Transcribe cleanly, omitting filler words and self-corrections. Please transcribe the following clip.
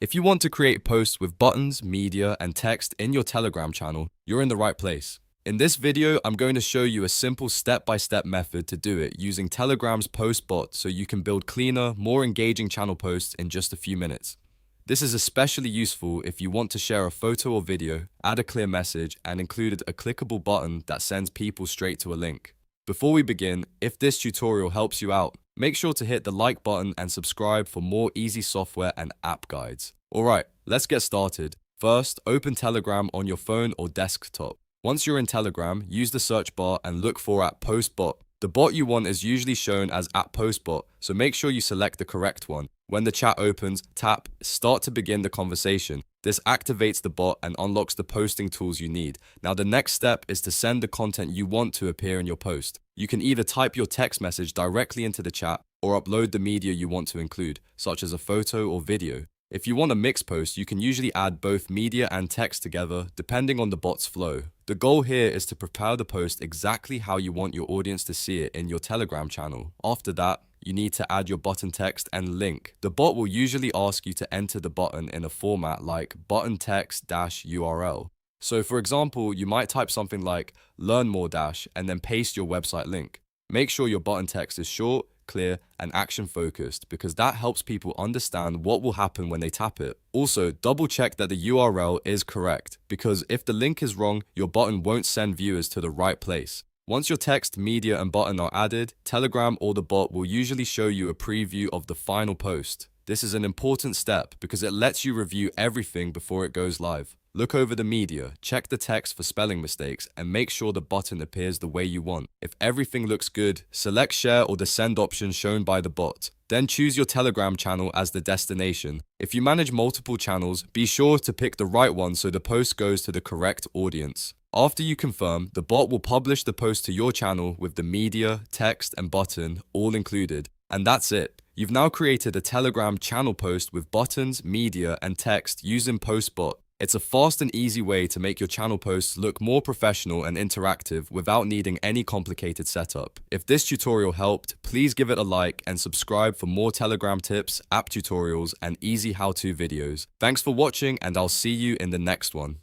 If you want to create posts with buttons, media, and text in your Telegram channel, you're in the right place. In this video, I'm going to show you a simple step-by-step method to do it using Telegram's postbot so you can build cleaner, more engaging channel posts in just a few minutes. This is especially useful if you want to share a photo or video, add a clear message, and include a clickable button that sends people straight to a link. Before we begin, if this tutorial helps you out, make sure to hit the like button and subscribe for more easy software and app guides. Alright, let's get started. First, open Telegram on your phone or desktop. Once you're in Telegram, use the search bar and look for @postbot. The bot you want is usually shown as @postbot, so make sure you select the correct one. When the chat opens, tap Start to begin the conversation. This activates the bot and unlocks the posting tools you need. Now the next step is to send the content you want to appear in your post. You can either type your text message directly into the chat or upload the media you want to include, such as a photo or video. If you want a mixed post, you can usually add both media and text together, depending on the bot's flow. The goal here is to prepare the post exactly how you want your audience to see it in your Telegram channel. After that, you need to add your button text and link. The bot will usually ask you to enter the button in a format like button text -URL. So for example, you might type something like learn more and then paste your website link. Make sure your button text is short, clear, and action-focused because that helps people understand what will happen when they tap it. Also, double-check that the URL is correct because if the link is wrong, your button won't send viewers to the right place. Once your text, media, and button are added, Telegram or the bot will usually show you a preview of the final post. This is an important step because it lets you review everything before it goes live. Look over the media, check the text for spelling mistakes, and make sure the button appears the way you want. If everything looks good, select share or the send option shown by the bot. Then choose your Telegram channel as the destination. If you manage multiple channels, be sure to pick the right one so the post goes to the correct audience. After you confirm, the bot will publish the post to your channel with the media, text, and button all included. And that's it. You've now created a Telegram channel post with buttons, media, and text using postbot. It's a fast and easy way to make your channel posts look more professional and interactive without needing any complicated setup. If this tutorial helped, please give it a like and subscribe for more Telegram tips, app tutorials, and easy how-to videos. Thanks for watching, and I'll see you in the next one.